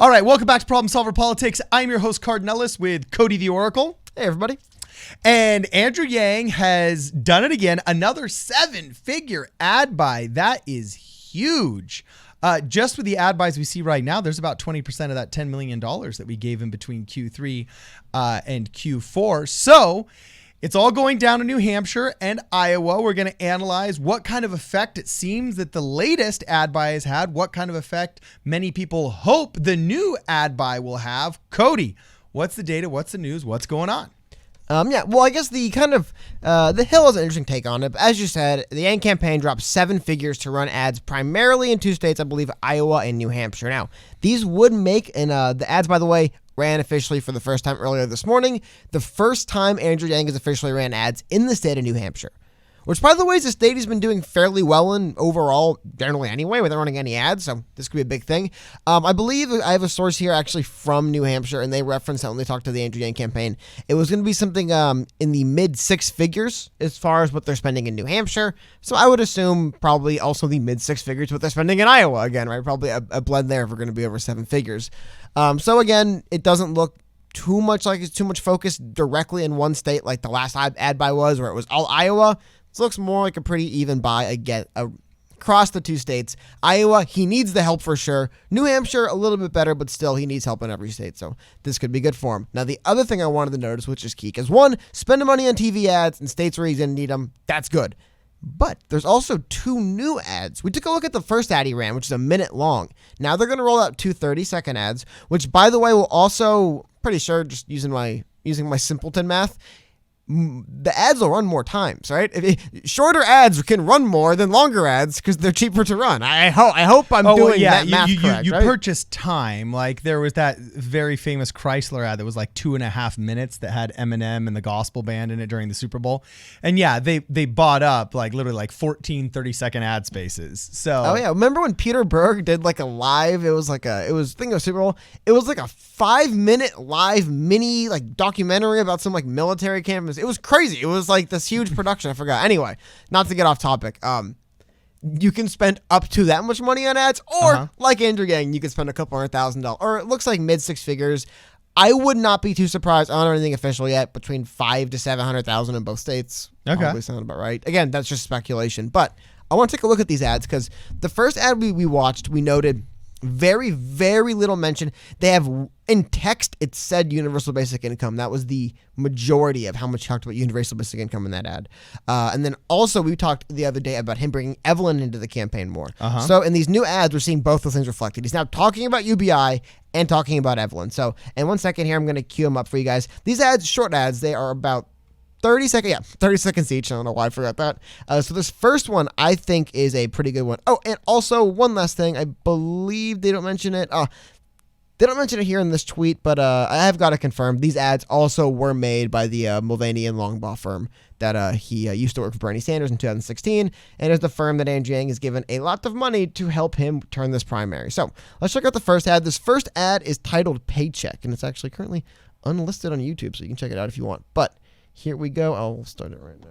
All right, welcome back to Problem Solver Politics. I'm your host, Cardinellis, with Cody the Oracle. Hey, everybody. And Andrew Yang has done it again. Another 7-figure ad buy. That is huge. Just with the ad buys we see right now, there's about 20% of that $10 million that we gave him between Q3 and Q4. So it's all going down to New Hampshire and Iowa. We're going to analyze what kind of effect it seems that the latest ad buy has had, what kind of effect many people hope the new ad buy will have. Cody, what's the data? What's the news? What's going on? I guess the the Hill has an interesting take on it. But as you said, the Yang campaign dropped 7 figures to run ads primarily in 2 states, I believe, Iowa and New Hampshire. Now, these would make, and the ads, by the way, ran officially for the first time earlier this morning. The first time Andrew Yang has officially ran ads in the state of New Hampshire, which, by the way, is a state he's been doing fairly well in overall, generally anyway, without running any ads, so this could be a big thing. I believe I have a source here actually from New Hampshire, and they referenced that when they talked to the Andrew Yang campaign. It was going to be something in the mid-6 figures as far as what they're spending in New Hampshire, so I would assume probably also the mid-6 figures what they're spending in Iowa again, right? Probably a blend there if we're going to be over 7 figures. So again, it doesn't look too much like it's too much focus directly in one state like the last ad buy was, where it was all Iowa. This looks more like a pretty even buy again across the 2 states. Iowa, he needs the help for sure. New Hampshire, a little bit better, but still he needs help in every state, so this could be good for him. Now, the other thing I wanted to notice, which is key, because one, spending money on TV ads in states where he's going to need them, that's good. But there's also 2 new ads. We took a look at the first ad he ran, which is a minute long. Now they're going to roll out 2 30-second ads, which, by the way, will also, pretty sure, just using my simpleton math, the ads will run more times, right? Shorter ads can run more than longer ads because they're cheaper to run. I hope I'm doing that math correct, you right? purchase time. Like there was that very famous Chrysler ad that was like 2.5 minutes that had Eminem and the gospel band in it during the Super Bowl. And yeah, they bought up like literally like 14 30-second ad spaces. So oh yeah, remember when Peter Berg did like a live? It was thinking of Super Bowl. It was like a 5-minute live mini like documentary about some like military campus. It was crazy. It was like this huge production. I forgot. Anyway, not to get off topic. You can spend up to that much money on ads, or like Andrew Yang, you can spend a couple $100,000, or it looks like mid-6 figures. I would not be too surprised. I don't know anything official yet. Between 500,000 to 700,000 in both states. Okay, probably sound about right. Again, that's just speculation. But I want to take a look at these ads because the first ad we watched, we noted very, very little mention. They have in text, it said universal basic income. That was the majority of how much talked about universal basic income in that ad. And then also we talked the other day about him bringing Evelyn into the campaign more. So in these new ads, we're seeing both those things reflected. He's now talking about UBI and talking about Evelyn. So in 1 second here, I'm going to cue them up for you guys. These ads, short ads, they are about 30 seconds each. I don't know why I forgot that. So this first one I think is a pretty good one. Oh, and also one last thing. I believe they don't mention it. They don't mention it here in this tweet, but I have got to confirm these ads also were made by the Mulvaney and Longbaugh firm that he used to work for Bernie Sanders in 2016, and is the firm that Andrew Yang has given a lot of money to help him turn this primary. So let's check out the first ad. This first ad is titled Paycheck, and it's actually currently unlisted on YouTube, so you can check it out if you want. But here we go. I'll start it right now.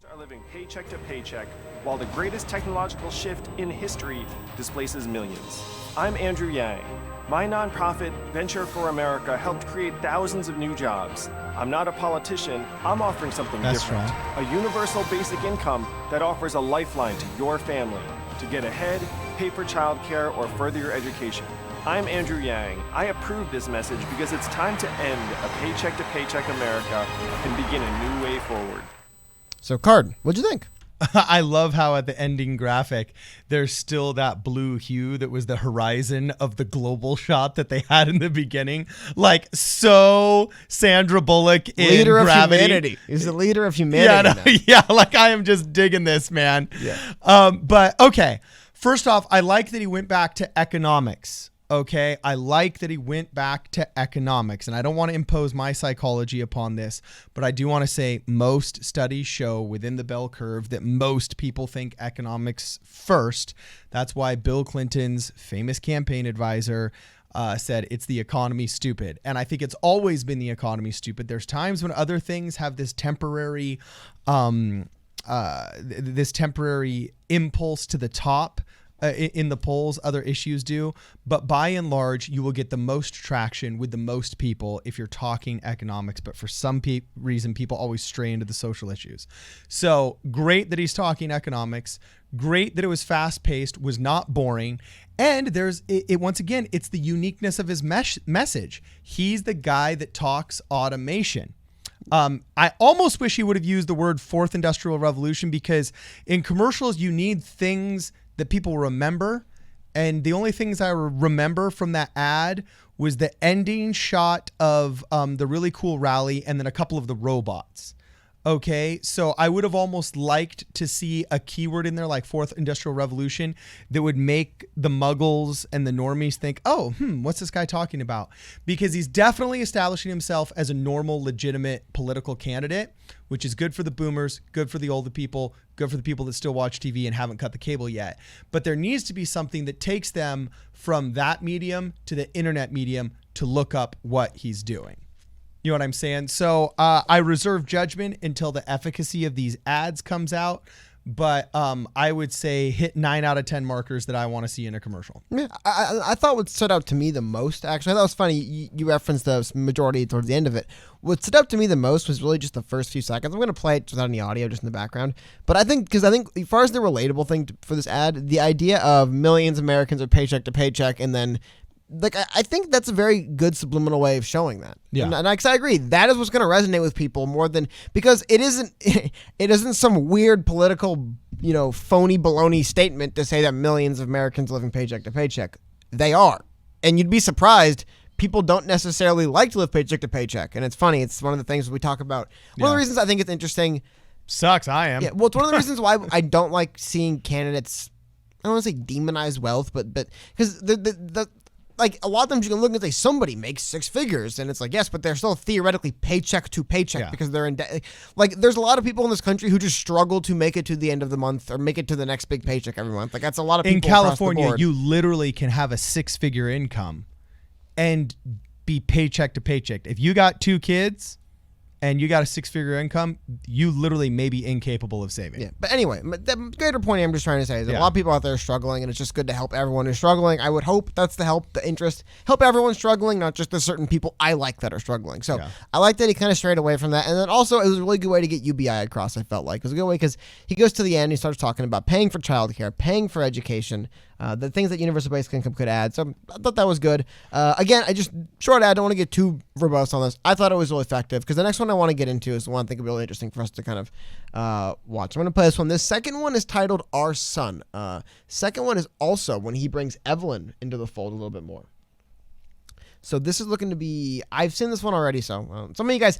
Are living paycheck to paycheck while the greatest technological shift in history displaces millions. I'm Andrew Yang. My nonprofit, Venture for America, helped create thousands of new jobs. I'm not a politician. I'm offering something different. A universal basic income that offers a lifeline to your family to get ahead, pay for childcare, or further your education. I'm Andrew Yang. I approve this message because it's time to end a paycheck-to-paycheck America and begin a new way forward. So, Card, what'd you think? I love how at the ending graphic, there's still that blue hue that was the horizon of the global shot that they had in the beginning. Like, so Sandra Bullock in leader Gravity. Of humanity. He's the leader of humanity. Yeah, like I am just digging this, man. Yeah. But, okay. First off, I like that he went back to economics. Okay, I like that he went back to economics, and I don't want to impose my psychology upon this, but I do want to say most studies show within the bell curve that most people think economics first. That's why Bill Clinton's famous campaign advisor said it's the economy, stupid. And I think it's always been the economy, stupid. There's times when other things have this temporary impulse to the top. in the polls, other issues do, but by and large, you will get the most traction with the most people if you're talking economics. But for some reason, people always stray into the social issues. So great that he's talking economics. Great that it was fast paced, was not boring. And there's it once again, it's the uniqueness of his message. He's the guy that talks automation. I almost wish he would have used the word fourth industrial revolution, because in commercials, you need things that people remember. And the only things I remember from that ad was the ending shot of the really cool rally and then a couple of the robots. Okay, so I would have almost liked to see a keyword in there like fourth industrial revolution that would make the muggles and the normies think, oh, what's this guy talking about? Because he's definitely establishing himself as a normal, legitimate political candidate, which is good for the boomers, good for the older people, good for the people that still watch TV and haven't cut the cable yet. But there needs to be something that takes them from that medium to the internet medium to look up what he's doing. You know what I'm saying? So I reserve judgment until the efficacy of these ads comes out. But I would say hit 9 out of 10 markers that I want to see in a commercial. Yeah, I thought what stood out to me the most, actually, I thought it was funny, you referenced the majority towards the end of it. What stood out to me the most was really just the first few seconds. I'm going to play it without any audio, just in the background. But I think as far as the relatable thing for this ad, the idea of millions of Americans are paycheck to paycheck, and then I think that's a very good subliminal way of showing that. Yeah. And I agree. That is what's going to resonate with people more than, because it isn't some weird political, phony baloney statement to say that millions of Americans living paycheck to paycheck. They are. And you'd be surprised. People don't necessarily like to live paycheck to paycheck. And it's funny. It's one of the things we talk about. One of the reasons I think it's interesting. Sucks. I am. Yeah. Well, it's one of the reasons why I don't like seeing candidates, I don't want to say demonize wealth, but because like a lot of times you can look and say somebody makes six figures, and it's like, yes, but they're still theoretically paycheck to paycheck because they're in debt. Like there's a lot of people in this country who just struggle to make it to the end of the month or make it to the next big paycheck every month. Like that's a lot of people in California. Across the board. You literally can have a 6-figure income and be paycheck to paycheck. If you got 2 kids and you got a 6-figure income, you literally may be incapable of saving. Yeah, but anyway, the greater point I'm just trying to say is that a lot of people out there are struggling, and it's just good to help everyone who's struggling. I would hope that's the interest. Help everyone struggling, not just the certain people I like that are struggling. So I like that he kind of strayed away from that. And then also, it was a really good way to get UBI across, I felt like. It was a good way because he goes to the end, he starts talking about paying for childcare, paying for education, the things that universal basic income could add. So I thought that was good. Again, short ad, I don't want to get too verbose on this. I thought it was really effective because the next one I want to get into is the one I think would be really interesting for us to kind of watch. I'm going to play this one. This second one is titled Our Son. Second one is also when he brings Evelyn into the fold a little bit more. So this is looking to be, I've seen this one already, so some of you guys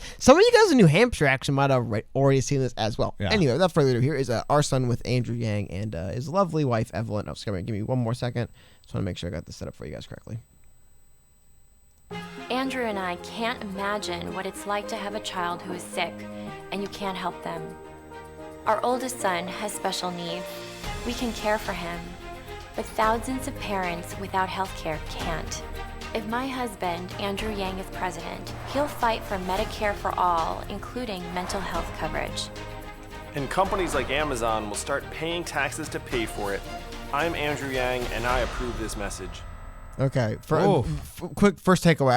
in New Hampshire actually might have already seen this as well. Yeah. Anyway, without further ado, here is Our Son with Andrew Yang and his lovely wife, Evelyn. Oh, sorry, give me one more second. Just want to make sure I got this set up for you guys correctly. Andrew and I can't imagine what it's like to have a child who is sick and you can't help them. Our oldest son has special needs. We can care for him, but thousands of parents without health care can't. If my husband, Andrew Yang, is president, he'll fight for Medicare for all, including mental health coverage. And companies like Amazon will start paying taxes to pay for it. I'm Andrew Yang, and I approve this message. Okay, quick first takeaway.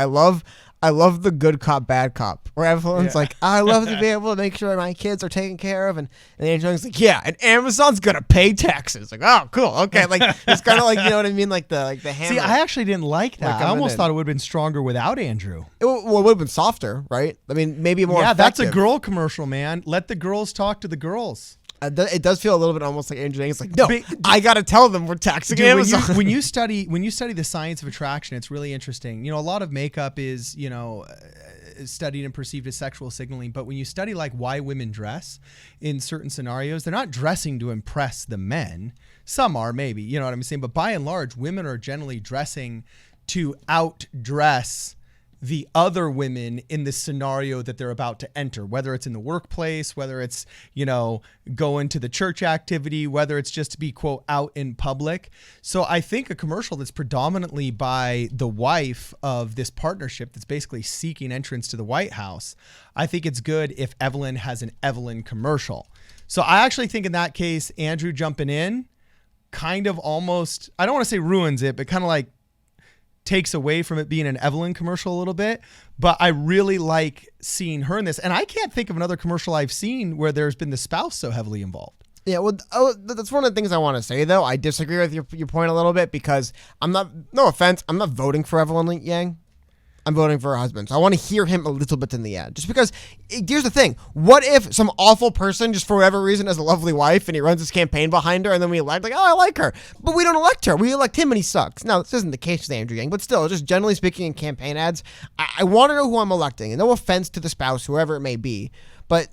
I love the good cop, bad cop. Where everyone's like, I love to be able to make sure my kids are taken care of, and Andrew Yang's like, yeah, and Amazon's gonna pay taxes. Like, oh, cool, okay. Like it's kind of like, you know what I mean, like the hammer. See, I actually didn't like that. I almost thought it would have been stronger without Andrew. It would have been softer, right? I mean, maybe more. Yeah, effective. That's a girl commercial, man. Let the girls talk to the girls. It does feel a little bit almost like Andrew Yang. It's like, no, I got to tell them we're taxing Amazon. When you study the science of attraction, it's really interesting. A lot of makeup is, studied and perceived as sexual signaling. But when you study like why women dress in certain scenarios, they're not dressing to impress the men. Some are maybe, you know what I'm saying? But by and large, women are generally dressing to outdress the other women in the scenario that they're about to enter, whether it's in the workplace, whether it's, going to the church activity, whether it's just to be, quote, out in public. So I think a commercial that's predominantly by the wife of this partnership that's basically seeking entrance to the White House, I think it's good if Evelyn has an Evelyn commercial. So I actually think in that case, Andrew jumping in kind of almost, I don't want to say ruins it, but kind of like takes away from it being an Evelyn commercial a little bit. But I really like seeing her in this. And I can't think of another commercial I've seen where there's been the spouse so heavily involved. Yeah, well, that's one of the things I want to say, though. I disagree with your point a little bit because no offense, I'm not voting for Evelyn Yang. I'm voting for her husband. So I want to hear him a little bit in the ad. Just because, here's the thing. What if some awful person, just for whatever reason, has a lovely wife and he runs his campaign behind her and then we elect, like, oh, I like her. But we don't elect her. We elect him and he sucks. Now, this isn't the case with Andrew Yang, but still, just generally speaking in campaign ads, I want to know who I'm electing. And no offense to the spouse, whoever it may be. But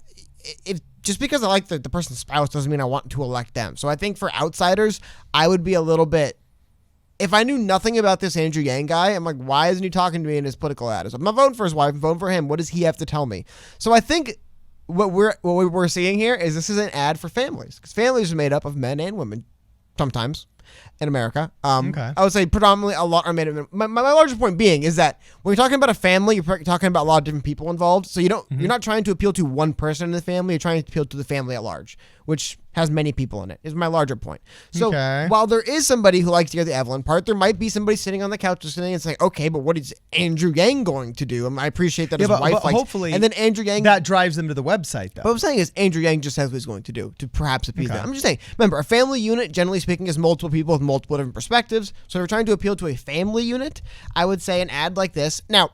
if just because I like the person's spouse doesn't mean I want to elect them. So I think for outsiders, I would be a little bit... If I knew nothing about this Andrew Yang guy, I'm like, why isn't he talking to me in his political ad? So I'm not voting for his wife, I'm voting for him. What does he have to tell me? So I think what we're seeing here is this is an ad for families. Because families are made up of men and women, sometimes, in America. Okay. I would say predominantly a lot are made of men. My larger point being is that when you're talking about a family, you're talking about a lot of different people involved. So you're not trying to appeal to one person in the family, you're trying to appeal to the family at large, which has many people in it, is my larger point. So while there is somebody who likes to hear the Evelyn part, there might be somebody sitting on the couch listening and saying, okay, but what is Andrew Yang going to do? I appreciate that his wife likes, hopefully, and then Andrew Yang... That drives them to the website, though. What I'm saying is Andrew Yang just says what he's going to do to perhaps appease them. I'm just saying, remember, a family unit, generally speaking, is multiple people with multiple different perspectives. So if you're trying to appeal to a family unit, I would say an ad like this. Now,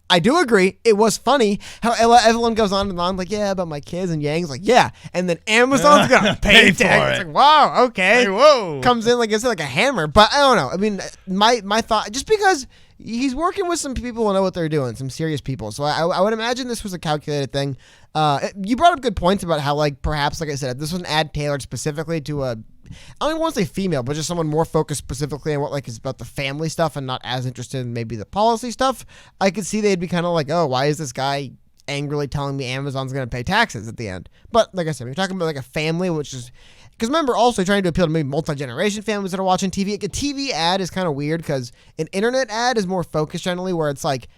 I do agree. It was funny how Evelyn goes on and on, like, yeah, about my kids, and Yang's like, yeah, and then Amazon's gonna pay for it. It's like, wow, okay. Hey, whoa. Comes in like it's like a hammer, but I don't know. I mean, my thought, just because he's working with some people who know what they're doing, some serious people, so I would imagine this was a calculated thing. You brought up good points about how, like, perhaps, like I said, this was an ad tailored specifically to a, I don't even want to say female, but just someone more focused specifically on what, like, is about the family stuff and not as interested in maybe the policy stuff. I could see they'd be kind of like, oh, why is this guy angrily telling me Amazon's going to pay taxes at the end? But like I said, we're talking about like a family, which is, because remember, also trying to appeal to maybe multi-generation families that are watching TV. Like a TV ad is kind of weird because an internet ad is more focused generally, where it's like,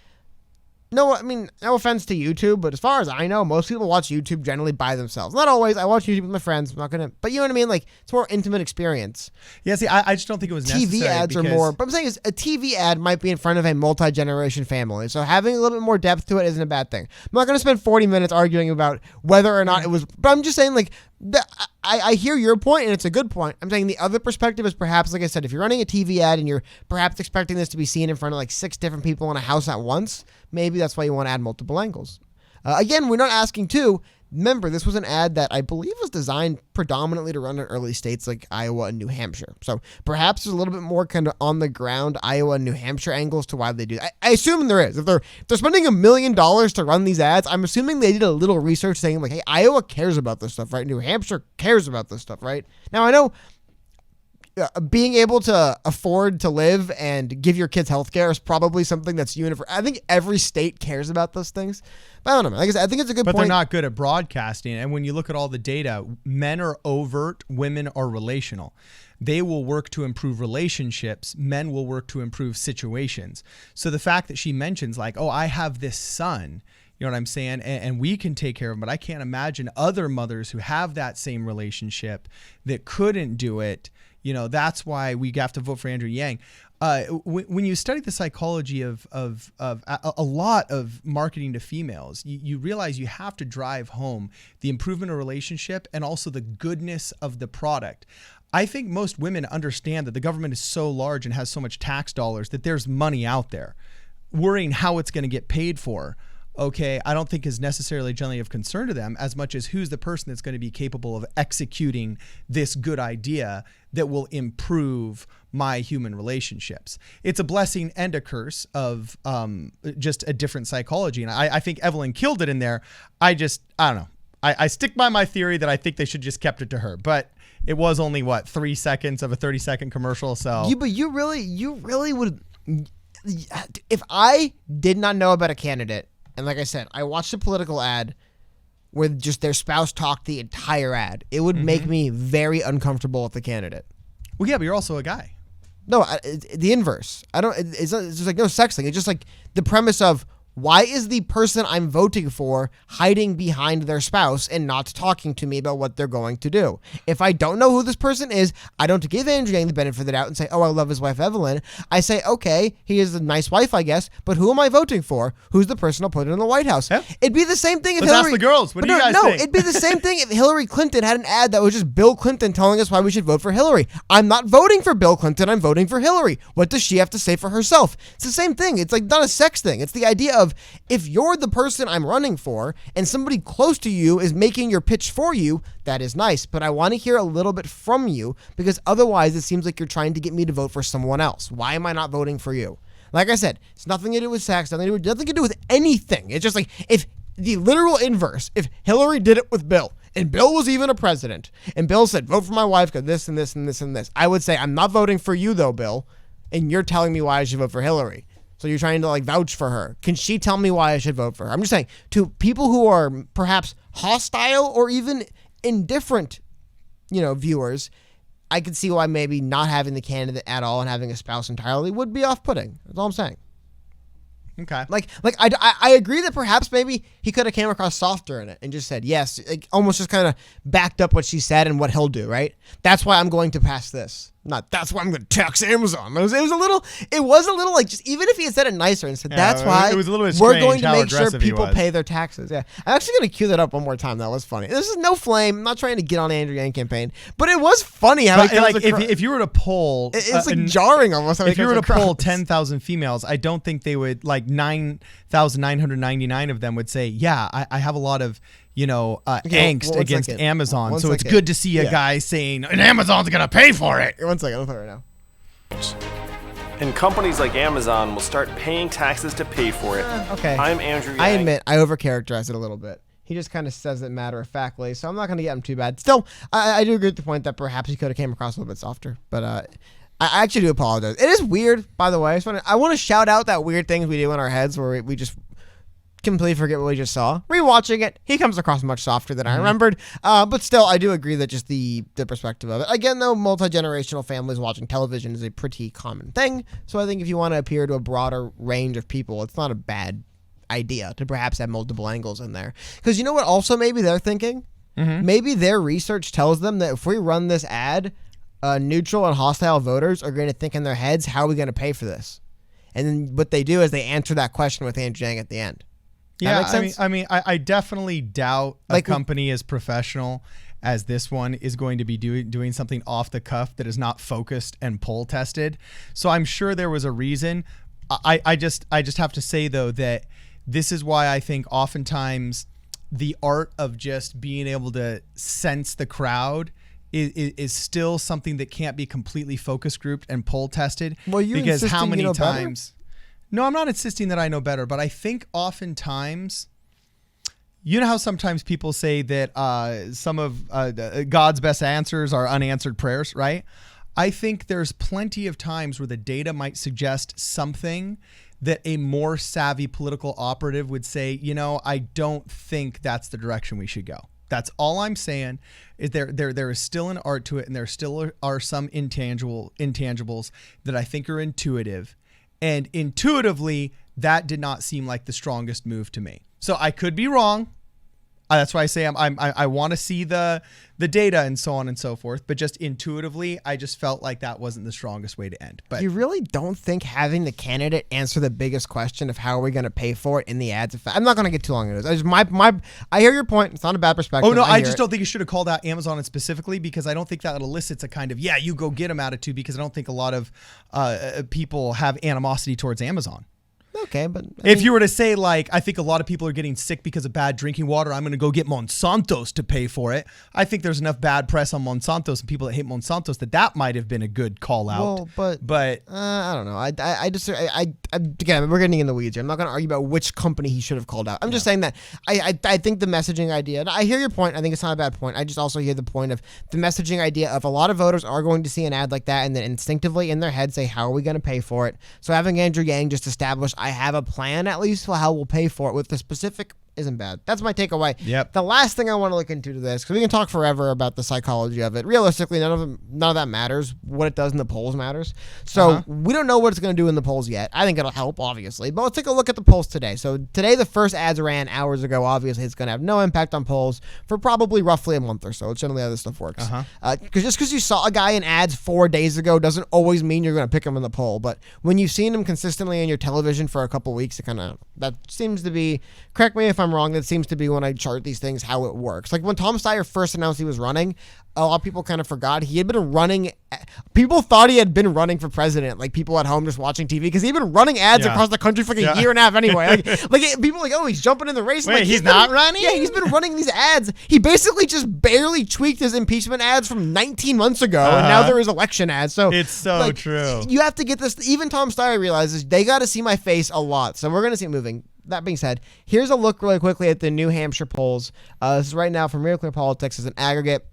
no, I mean, no offense to YouTube, but as far as I know, most people watch YouTube generally by themselves. Not always. I watch YouTube with my friends. I'm not going to, but you know what I mean? Like, it's more intimate experience. Yeah, see, I just don't think it was necessary. TV ads are more, but I'm saying is a TV ad might be in front of a multi-generation family. So having a little bit more depth to it isn't a bad thing. I'm not going to spend 40 minutes arguing about whether or not it was, but I'm just saying, like, I hear your point, and it's a good point. I'm saying the other perspective is perhaps, like I said, if you're running a TV ad and you're perhaps expecting this to be seen in front of like 6 different people in a house at once, maybe that's why you want to add multiple angles. Again, we're not asking to. Remember, this was an ad that I believe was designed predominantly to run in early states like Iowa and New Hampshire. So perhaps there's a little bit more kind of on the ground Iowa and New Hampshire angles to why they do that. I assume there is. If they're spending $1 million to run these ads, I'm assuming they did a little research saying like, hey, Iowa cares about this stuff, right? New Hampshire cares about this stuff, right? Now I know being able to afford to live and give your kids health care is probably something that's universal. I think every state cares about those things. But I don't know. Like I said, I think it's a good point. But they're not good at broadcasting. And when you look at all the data, men are overt, women are relational. They will work to improve relationships. Men will work to improve situations. So the fact that she mentions like, oh, I have this son, you know what I'm saying? And we can take care of him. But I can't imagine other mothers who have that same relationship that couldn't do it. You know, that's why we have to vote for Andrew Yang. When you study the psychology of a lot of marketing to females, you realize you have to drive home the improvement of relationship and also the goodness of the product. I think most women understand that the government is so large and has so much tax dollars that there's money out there. Worrying how it's going to get paid for, okay, I don't think is necessarily generally of concern to them as much as who's the person that's going to be capable of executing this good idea that will improve my human relationships. It's a blessing and a curse of just a different psychology. And I think Evelyn killed it in there. I don't know. I stick by my theory that I think they should just kept it to her, but it was only 3 seconds of a 30-second commercial. So but you really would, if I did not know about a candidate, and like I said, I watched a political ad where just their spouse talked the entire ad, it would make me very uncomfortable with the candidate. Well, yeah, but you're also a guy. No, the inverse. It's just like no sex thing. It's just like the premise of Why is the person I'm voting for hiding behind their spouse and not talking to me about what they're going to do? If I don't know who this person is, I don't give Andrew Yang the benefit of the doubt and say, oh, I love his wife, Evelyn. I say, okay, he is a nice wife, I guess, but who am I voting for? Who's the person I'll put in the White House? Yeah. It'd be the same thing if Let's Hillary... ask the girls. What do you guys No, think? it'd be the same thing if Hillary Clinton had an ad that was just Bill Clinton telling us why we should vote for Hillary. I'm not voting for Bill Clinton. I'm voting for Hillary. What does she have to say for herself? It's the same thing. It's like not a sex thing. It's the idea of if you're the person I'm running for and somebody close to you is making your pitch for you, that is nice. But I want to hear a little bit from you because otherwise it seems like you're trying to get me to vote for someone else. Why am I not voting for you? Like I said, it's nothing to do with sex, nothing to do with anything. It's just like if the literal inverse, if Hillary did it with Bill, and Bill was even a president, and Bill said, vote for my wife because this and this and this and this, I would say, I'm not voting for you though, Bill, and you're telling me why I should vote for Hillary. So you're trying to like vouch for her. Can she tell me why I should vote for her? I'm just saying, to people who are perhaps hostile or even indifferent, viewers, I could see why maybe not having the candidate at all and having a spouse entirely would be off-putting. That's all I'm saying. Okay. Like I agree that perhaps maybe he could have came across softer in it and just said yes, like almost just kind of backed up what she said and what he'll do, right? That's why I'm going to pass this. Not that's why I'm going to tax Amazon. It was a little like just even if he had said it nicer and said that's why it was a little bit we're strange going to how make sure aggressive he people was. pay their taxes. Yeah, I'm actually going to cue that up one more time. That was funny. This is no flame. I'm not trying to get on Andrew Yang campaign, but it was funny how But he like if you were to poll, it's like jarring almost. How if you were to poll across. 10,000 females, I don't think they would like 9,999 of them would say, yeah, I have a lot of angst one against second. Amazon. One So it's second. good to see a Yeah. guy saying, and Amazon's going to pay for it. 1 second, I'll put it right now. And companies like Amazon will start paying taxes to pay for it. Okay. I'm Andrew Yang. I admit I overcharacterized it a little bit. He just kind of says it matter-of-factly, so I'm not going to get him too bad. Still, I do agree with the point that perhaps he could have came across a little bit softer, but I actually do apologize. It is weird, by the way. I want to shout out that weird things we do in our heads where we just completely forget what we just saw. Rewatching it, he comes across much softer than I remembered. But still, I do agree that just the perspective of it. Again, though, multi-generational families watching television is a pretty common thing. So I think if you want to appeal to a broader range of people, it's not a bad idea to perhaps have multiple angles in there. Because you know what also maybe they're thinking? Maybe their research tells them that if we run this ad, neutral and hostile voters are going to think in their heads, how are we going to pay for this? And then what they do is they answer that question with Andrew Yang at the end. Yeah, That makes sense? I definitely doubt a company as professional as this one is going to be doing something off the cuff that is not focused and poll tested. So I'm sure there was a reason. I just have to say though that this is why I think oftentimes the art of just being able to sense the crowd is still something that can't be completely focus grouped and poll tested. Well, you're because how insisting many you know better? times? No, I'm not insisting that I know better, but I think oftentimes, you know how sometimes people say that some of God's best answers are unanswered prayers, right? I think there's plenty of times where the data might suggest something that a more savvy political operative would say, I don't think that's the direction we should go. That's all I'm saying. Is there is still an art to it, and there still are some intangibles that I think are intuitive. And intuitively, that did not seem like the strongest move to me. So I could be wrong. That's why I say I want to see the data and so on and so forth. But just intuitively, I just felt like that wasn't the strongest way to end. But You really don't think having the candidate answer the biggest question of how are we going to pay for it in the ads? I'm not going to get too long into this. I hear your point. It's not a bad perspective. oh no, I hear just it. don't think you should have called out Amazon specifically because I don't think that elicits a kind of you go get them attitude because I don't think a lot of people have animosity towards Amazon. Okay, but If you were to say, like, I think a lot of people are getting sick because of bad drinking water, I'm going to go get Monsanto's to pay for it. I think there's enough bad press on Monsanto's and people that hate Monsanto's that might have been a good call out. Well, but I don't know. Again, we're getting in the weeds here. I'm not going to argue about which company he should have called out. I'm just saying that I think the messaging idea, and I hear your point. I think it's not a bad point. I just also hear the point of the messaging idea of a lot of voters are going to see an ad like that and then instinctively in their head say, how are we going to pay for it? So having Andrew Yang just establish, I have a plan at least for how we'll pay for it with the specific isn't bad. That's my takeaway. Yep. The last thing I want to look into this, because we can talk forever about the psychology of it. Realistically, none of that matters. What it does in the polls matters. So we don't know what it's going to do in the polls yet. I think it'll help, obviously. But let's take a look at the polls today. So today, the first ads ran hours ago. Obviously, it's going to have no impact on polls for probably roughly a month or so. It's generally how this stuff works. Just because you saw a guy in ads 4 days ago doesn't always mean you're going to pick him in the poll. But when you've seen him consistently on your television for a couple weeks, that seems to be, correct me if I'm wrong, that seems to be when I chart these things how it works. Like when Tom Steyer first announced he was running, a lot of people kind of forgot he had been running. People thought he had been running for president, like people at home just watching TV, because he'd been running ads across the country for like a year and a half anyway. Like people like, oh, he's jumping in the race. Wait, like, he's not running? Yeah, he's been running these ads. He basically just barely tweaked his impeachment ads from 19 months ago, and now there is election ads. So it's so true. You have to get this. Even Tom Steyer realizes they got to see my face a lot. So we're going to see it moving. That being said, here's a look really quickly at the New Hampshire polls. This is right now from Real Clear Politics as an aggregate.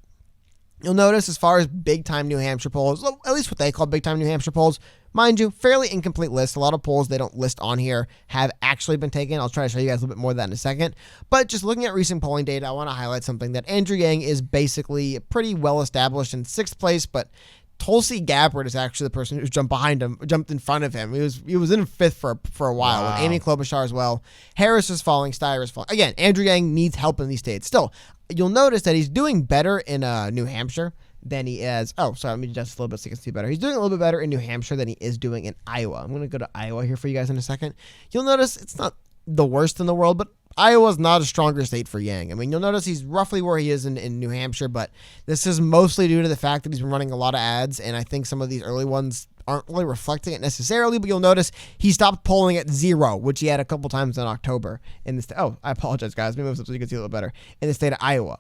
You'll notice as far as big-time New Hampshire polls, at least what they call big-time New Hampshire polls, mind you, fairly incomplete list. A lot of polls they don't list on here have actually been taken. I'll try to show you guys a little bit more of that in a second. But just looking at recent polling data, I want to highlight something that Andrew Yang is basically pretty well established in 6th place, but Tulsi Gabbard is actually the person who's jumped in front of him. He was in 5th for a while. Wow. With Amy Klobuchar as well. Harris is falling. Steyer is falling. Again, Andrew Yang needs help in these states. Still, you'll notice that he's doing better in New Hampshire than he is. Oh, sorry. Let me adjust a little bit so you can see better. He's doing a little bit better in New Hampshire than he is doing in Iowa. I'm going to go to Iowa here for you guys in a second. You'll notice it's not the worst in the world, but Iowa's not a stronger state for Yang. I mean, you'll notice he's roughly where he is in New Hampshire, but this is mostly due to the fact that he's been running a lot of ads, and I think some of these early ones aren't really reflecting it necessarily, but you'll notice he stopped polling at 0, which he had a couple times in October in the state. Oh, I apologize, guys. Maybe move up so you can see a little better. In the state of Iowa.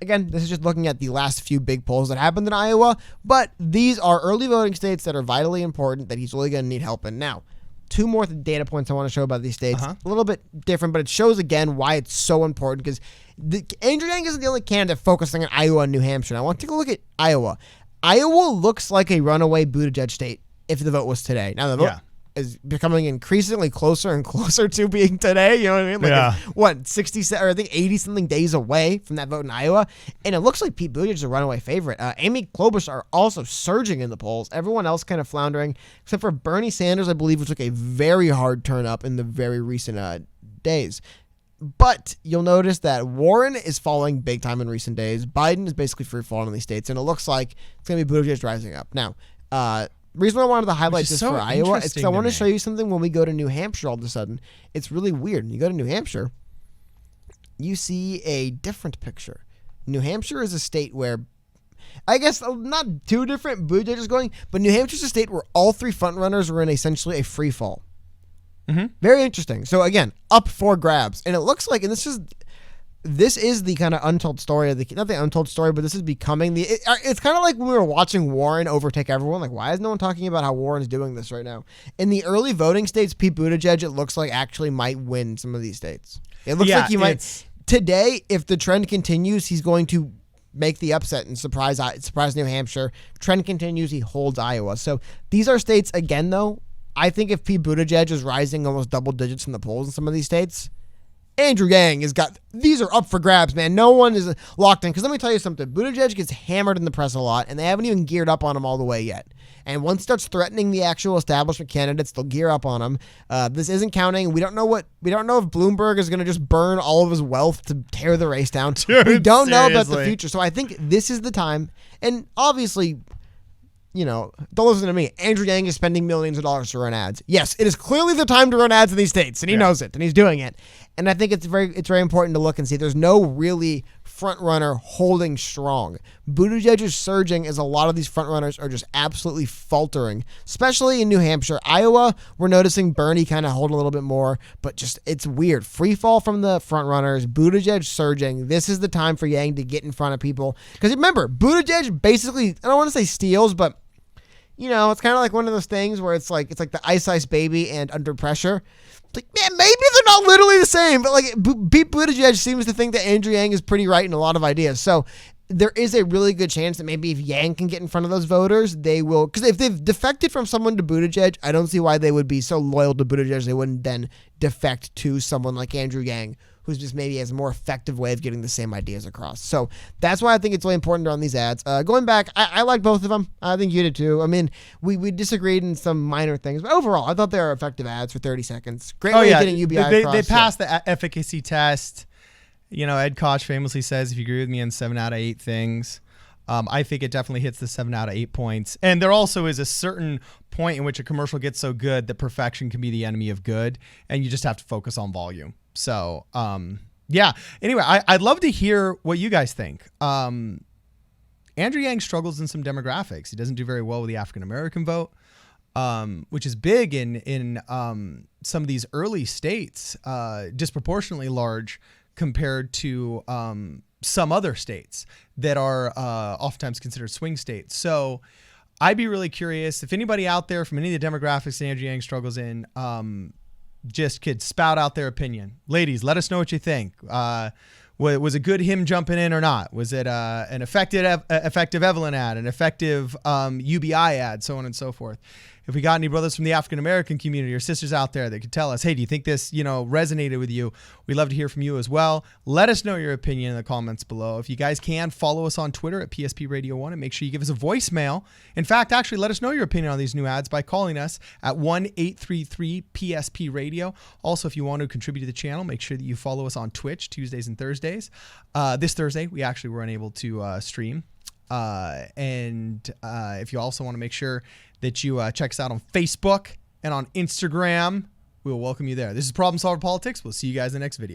Again, this is just looking at the last few big polls that happened in Iowa, but these are early voting states that are vitally important that he's really going to need help in. Now, 2 more data points I want to show about these states. A little bit different, but it shows again why it's so important, because Andrew Yang isn't the only candidate focusing on Iowa and New Hampshire. Now, I want to take a look at Iowa. Iowa looks like a runaway Buttigieg state if the vote was today. Now, the vote is becoming increasingly closer and closer to being today. You know what I mean? Like, what, 60, or I think 80-something days away from that vote in Iowa. And it looks like Pete Buttigieg is a runaway favorite. Amy Klobuchar are also surging in the polls. Everyone else kind of floundering, except for Bernie Sanders, I believe, which took a very hard turn up in the very recent days. But you'll notice that Warren is falling big time in recent days. Biden is basically free falling in these states, and it looks like it's going to be Buttigieg rising up. Now, reason why I wanted to highlight this for Iowa is because I want to show you something when we go to New Hampshire all of a sudden. It's really weird. When you go to New Hampshire, you see a different picture. New Hampshire is a state where, I guess not too different, Buttigieg is going, but New Hampshire is a state where all 3 frontrunners were in essentially a free fall. Very interesting. So again, up for grabs. And it looks like, and this is the kind of untold story of not the untold story, but this is becoming it's kind of like when we were watching Warren overtake everyone. Like, why is no one talking about how Warren's doing this right now? In the early voting states, Pete Buttigieg, it looks like actually might win some of these states. It looks like he might. Today, if the trend continues, he's going to make the upset and surprise New Hampshire. Trend continues, he holds Iowa. So these are states, again, though, I think if Pete Buttigieg is rising almost double digits in the polls in some of these states, Andrew Yang has got, these are up for grabs, man. No one is locked in. Because let me tell you something. Buttigieg gets hammered in the press a lot, and they haven't even geared up on him all the way yet. And once he starts threatening the actual establishment candidates, they'll gear up on him. This isn't counting. We don't know if Bloomberg is going to just burn all of his wealth to tear the race down. Dude, we don't know about the future. So I think this is the time. And obviously, don't listen to me. Andrew Yang is spending millions of dollars to run ads. Yes, it is clearly the time to run ads in these states, and he knows it, and he's doing it. And I think it's very important to look and see. There's no really front runner holding strong. Buttigieg is surging as a lot of these front runners are just absolutely faltering, especially in New Hampshire. Iowa, we're noticing Bernie kind of hold a little bit more, but just it's weird. Free fall from the front runners. Buttigieg surging. This is the time for Yang to get in front of people. Because remember, Buttigieg basically, I don't want to say steals, but it's kind of like one of those things where it's like the Ice Baby and Under Pressure. It's like, man, maybe they're not literally the same, but like Pete Buttigieg seems to think that Andrew Yang is pretty right in a lot of ideas. So there is a really good chance that maybe if Yang can get in front of those voters, they will. Because if they've defected from someone to Buttigieg, I don't see why they would be so loyal to Buttigieg they wouldn't then defect to someone like Andrew Yang, who's just maybe has a more effective way of getting the same ideas across. So that's why I think it's really important to run these ads. Going back, I like both of them. I think you did too. I mean, we disagreed in some minor things, but overall, I thought they were effective ads for 30 seconds. Great way of getting UBI across. They passed the efficacy test. You know, Ed Koch famously says, if you agree with me on 7 out of 8 things, I think it definitely hits the 7 out of 8 points. And there also is a certain point in which a commercial gets so good that perfection can be the enemy of good, and you just have to focus on volume. So, yeah. Anyway, I'd love to hear what you guys think. Andrew Yang struggles in some demographics. He doesn't do very well with the African-American vote, which is big in some of these early states, disproportionately large compared to some other states that are oftentimes considered swing states. So I'd be really curious if anybody out there from any of the demographics that Andrew Yang struggles in just could spout out their opinion. Ladies, let us know what you think. Was it good him jumping in or not? Was it an effective Evelyn ad, an effective UBI ad, so on and so forth? If we got any brothers from the African-American community or sisters out there that could tell us, hey, do you think this, resonated with you? We'd love to hear from you as well. Let us know your opinion in the comments below. If you guys can, follow us on Twitter at PSP Radio 1 and make sure you give us a voicemail. In fact, actually, let us know your opinion on these new ads by calling us at 1-833-PSP Radio. Also, if you want to contribute to the channel, make sure that you follow us on Twitch Tuesdays and Thursdays. This Thursday, we actually were unable to stream. If you also want to make sure that you check us out on Facebook and on Instagram, we will welcome you there. This is Problem Solver Politics. We'll see you guys in the next video.